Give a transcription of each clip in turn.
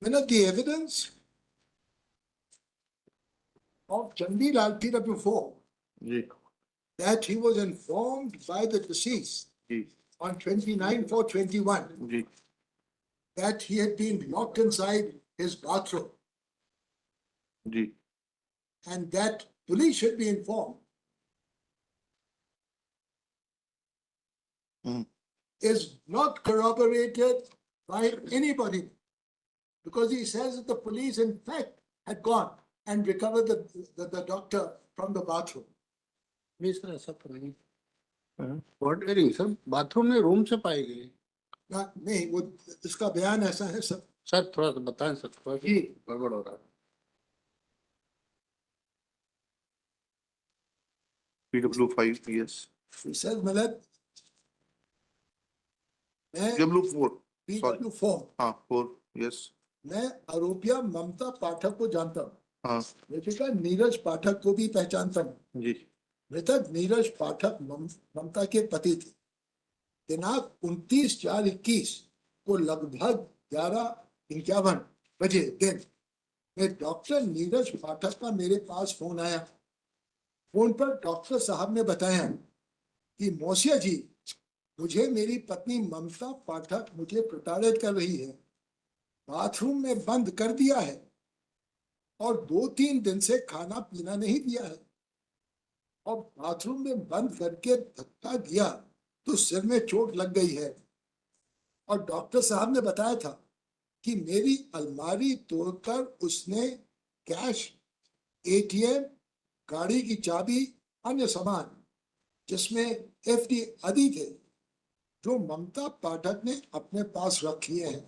The evidence of Chandi Lal before जी that he was informed by the deceased जी on 29/4/21 जी that he had been locked inside his bathroom जी and that police should be informed is not corroborated by anybody, because he says that the police in fact had gone and recovered the doctor from the bathroom. नहीं sir ऐसा तो नहीं what Ering sir bathroom में room से पाई गई नहीं, वो इसका बयान ऐसा है सर। सर थोड़ा सा बताएं सर थोड़ा सा जी। गड़बड़ हो रहा है PW5 yes सर मतलब मैं PW4 sorry PW4 हाँ 4 yes मैं आरोपिया ममता पाठक को जानता हूँ, हाँ मृतका नीरज पाठक को भी पहचानता हूँ। जी मृतक नीरज पाठक ममता के पति थे। दिनांक 29/4/21 को लगभग 11:51 बजे दिन में डॉक्टर नीरज पाठक का मेरे पास फोन आया। फोन पर डॉक्टर साहब ने बताया कि मौसिया जी, मुझे मेरी पत्नी ममता पाठक मुझे प्रताड़ित कर रही है, बाथरूम में बंद कर दिया है और 2-3 दिन से खाना पीना नहीं दिया है और बाथरूम में बंद करके धक्का दिया तो सिर में चोट लग गई है। और डॉक्टर साहब ने बताया था कि मेरी अलमारी तोड़कर उसने कैश, ATM, गाड़ी की चाबी, अन्य सामान जिसमें FD आदि थे जो ममता पाठक ने अपने पास रख लिए हैं।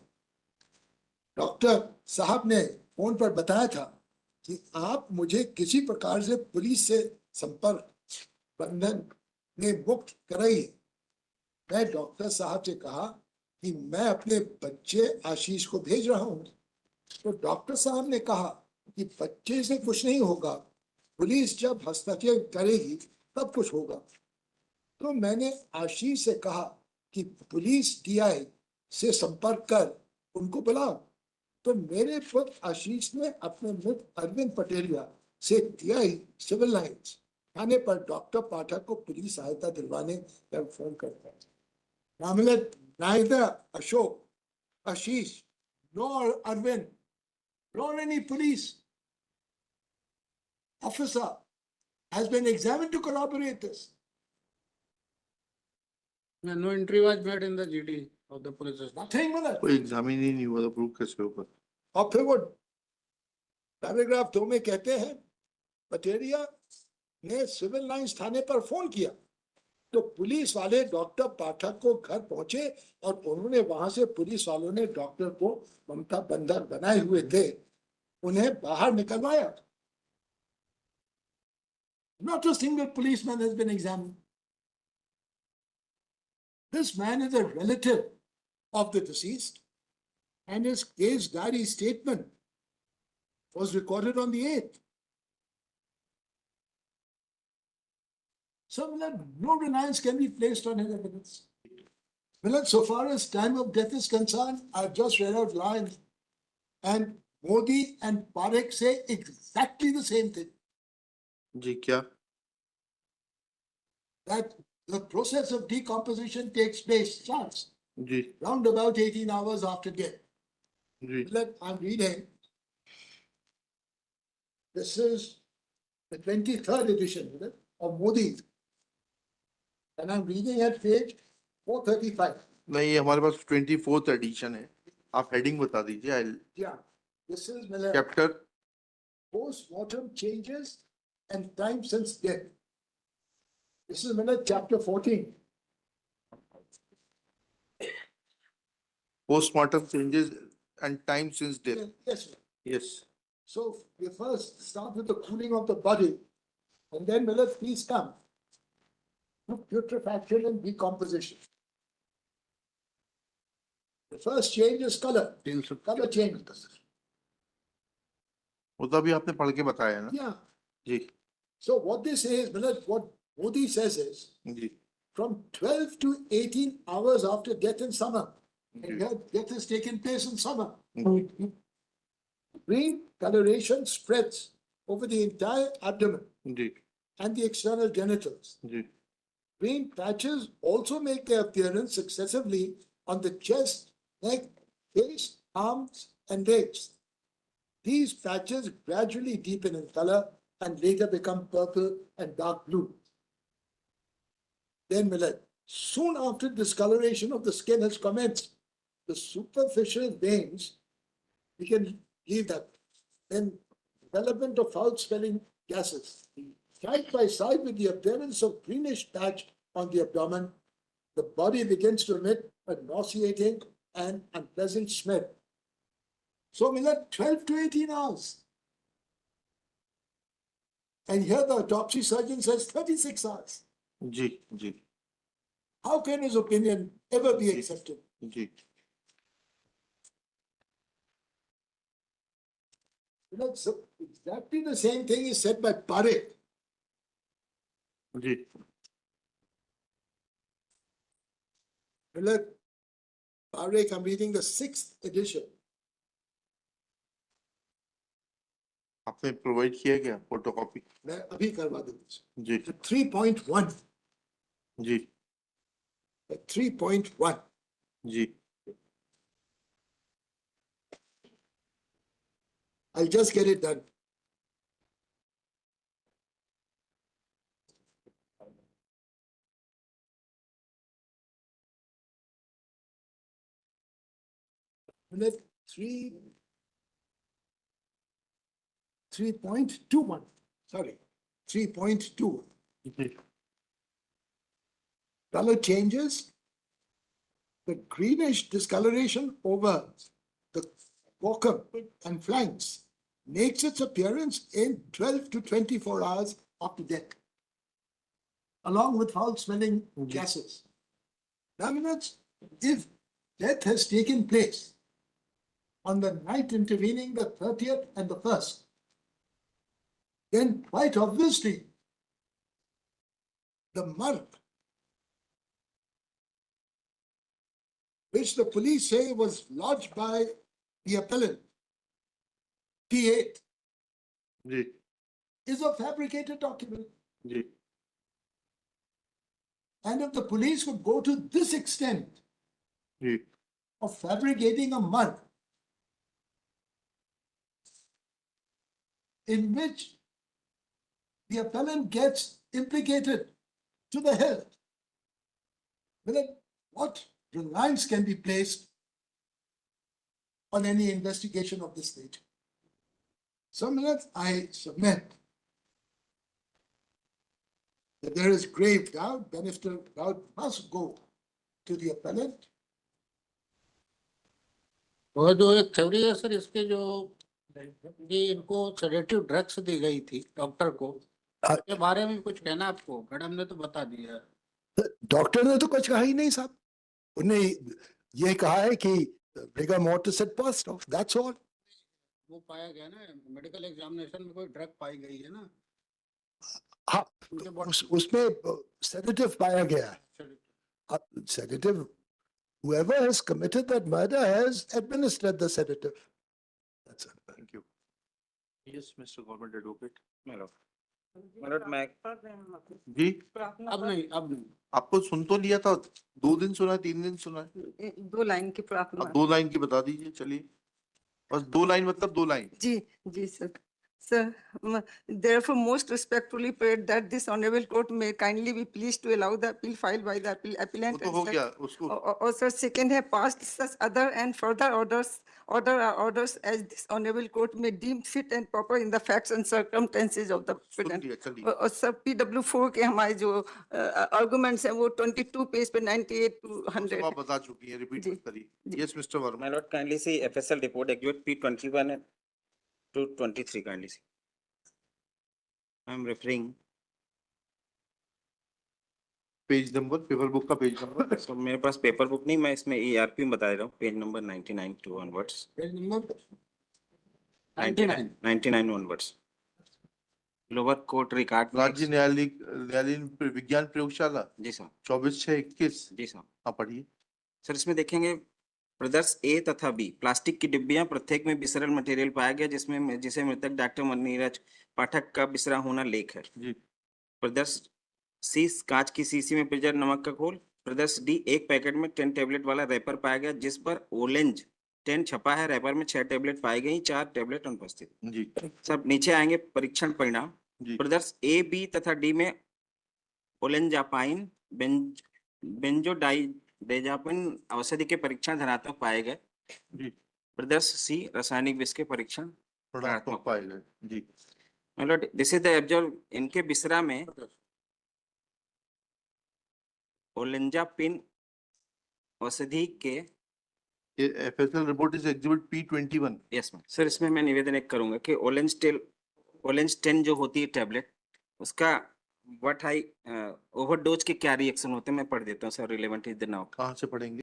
डॉक्टर साहब ने फोन पर बताया था कि आप मुझे किसी प्रकार से पुलिस से संपर्क बंधन में मुक्त कराइए। मैं डॉक्टर साहब से कहा कि मैं अपने बच्चे आशीष को भेज रहा हूँ। तो डॉक्टर साहब ने कहा कि बच्चे से कुछ नहीं होगा, पुलिस जब हस्तक्षेप करेगी तब कुछ होगा। तो मैंने आशीष से कहा कि पुलिस DI से संपर्क कर उनको बुलाओ। तो मेरे पुत्र आशीष ने अपने मित्र अरविंद पटेलिया से DI सिविल लाइन्स थाने पर डॉक्टर पाठक को पुलिस सहायता दिलवाने पर फोन करता है। मामले neither Ashok, Ashish, nor Arvind, nor any police officer has been examined to corroborate this. no entry was made in the GD of the police station. Nothing मतलब। कोई एग्जामिन ही नहीं हुआ तो प्रूफ कैसे होगा और फिर वो पैराग्राफ 2 में कहते हैं पटेरिया ने सिविल लाइन्स थाने पर फोन किया तो पुलिस वाले डॉक्टर पाठक को घर पहुंचे और उन्होंने वहां से पुलिस वालों ने डॉक्टर को ममता बंधक बनाए हुए थे, उन्हें बाहर निकलवाया। Not a single policeman has been examined. This man is a relative of the deceased and his case diary statement was recorded on the 8th. So no reliance can be placed on his evidence. So far as time of death is concerned, I've just read out lines and Modi and Parekh say exactly the same thing, जी क्या that the process of decomposition takes place, starts ji round about 18 hours after death. Ji I'm reading. This is the 23rd edition of Modi. And I'm reading at page 435. नहीं ये हमारे पास 24th addition है आप heading बता दीजिए Yeah, this is chapter post-mortem changes and time since death. This is chapter 14. Postmortem changes and time since death Yes, sir. Yes So we first start with the cooling of the body, and then please come to putrefaction and decomposition. The first change is color. Color change. वो तो अभी आपने पढ़ के बताया ना Yeah. जी So what they say is, what Modi says is, जी from 12 to 18 hours after death in summer, and जी here death has taken place in summer. Green coloration spreads over the entire abdomen जी and the external genitals. जी Green patches also make their appearance successively on the chest, neck, face, arms, and legs. These patches gradually deepen in color and later become purple and dark blue. Then Millett, soon after discoloration of the skin has commenced, the superficial veins, we can leave that. Then development of foul-smelling gases. Side by side with the appearance of greenish patch on the abdomen, the body begins to emit a nauseating and unpleasant smell. So Millett, 12 to 18 hours. And here the autopsy surgeon says 36 hours. जी जी How can his opinion ever be accepted? जी So exactly the same thing is said by Parekh. जी Parekh, I'm reading the 6th edition. आपने provide किया क्या photocopy मैं अभी करवा दूंगा. जी 3.1. जी 3.1. जी I'll just get it done. Minute 3.21. Sorry, 3.2. Ji Color changes. The greenish discoloration over the bocum and flanks makes its appearance in 12 to 24 hours after death, along with foul-smelling gases. Now, if death has taken place on the night intervening the 30th and the 1st, then quite obviously the mark which the police say was lodged by the appellant, P8, ji is a fabricated document. Ji And if the police would go to this extent ji of fabricating a mark in which the appellant gets implicated to the health, then what reliance can be placed on any investigation of this nature? So, I submit that there is grave doubt, then if the doubt must go to the appellant, वो जो एक theory है sir इसके जो ये इनको sedative drugs दी गई थी डॉक्टर को के बारे में कुछ कहना आपको मैडम ने तो बता दिया. डॉक्टर ने तो कुछ कहा ही नहीं साहब. उन्हें ये कहा है कि rigor mortis had passed off, that's all. वो पाया गया ना मेडिकल एग्जामिनेशन में कोई ड्रग पाई गई है ना. हाँ, उनके बॉडी उसमें सेडेटिव पाया गया है. Sedative, whoever has committed that murder has administered the sedative. That's it. Thank you yes mister government advocate ji अब नहीं आपको सुन तो लिया था 2 दिन सुना 3 दिन सुना है 2 लाइन की प्रार्थना. अब 2 लाइन की बता दीजिए चलिए बस 2 लाइन मतलब 2 line ji sir. Sir, therefore most respectfully prayed that this honorable court may kindly be pleased to allow the appeal filed by the वो appellant. तो हो गया उसको Or sir, second have passed such other and further orders as this honorable court may deem fit and proper in the facts and circumstances of the soon appellant. लिया चलिए और sir PW4 के हमारे जो आर्गुमेंट्स हैं वो 22 page पे 98 to वो सब 100. आप बता चुकी हैं रिपीट जी, मत करिए जी. Yes mister Verma My lord, kindly see FSL report exhibit P21 to 23, kindly see. I am referring, page number paper book का पेज नंबर so मेरे पास पेपर बुक नहीं, मैं इसमें ERP में बता रहा हूँ, page number 99 to onwards. Page number 99 onwards. Lower court record. राज्य न्यायालय विज्ञान प्रयोगशाला जी सर, 24/6/21 जी सर. हाँ पढ़िए सर इसमें देखेंगे प्रदर्श ए तथा बी प्लास्टिक की डिब्बियां प्रत्येक में विसरल मटेरियल पाया गया जिसे मृतक डॉक्टर नीरज पाठक का विसरा होना लेख है। जी। प्रदर्श सी कांच की शीशी में प्रिजर्व नमक का घोल। प्रदर्श डी एक पैकेट में 10 टेबलेट वाला रैपर पाया गया जिस पर ओलेंज 10 छपा है, रैपर में 6 टेबलेट पाई गई, 4 टेबलेट अनुपस्थित। जी। सब नीचे आएंगे परीक्षण परिणाम। जी। प्रदर्श ए बी तथा डी में ओलेंजापाइन बेंजोडाइजेपाइन औषधि के परीक्षण धनात्मक पाए गए। जी। प्रदर्श सी रासायनिक विष के परीक्षण ऋणात्मक पाए गए। जी। मतलब दिस इज द एब्जॉर्ब इनके बिसरा में ओलेंजापिन औषधि के ये FSL report is exhibit P21। Yes ma'am sir, इसमें मैं निवेदन एक करूंगा कि ओलेंज 10 जो होती है टैबलेट उसका व्हाट हाई ओवरडोज के क्या रिएक्शन होते हैं मैं पढ़ देता हूँ sir, relevant is the now. कहाँ से पढ़ेंगे?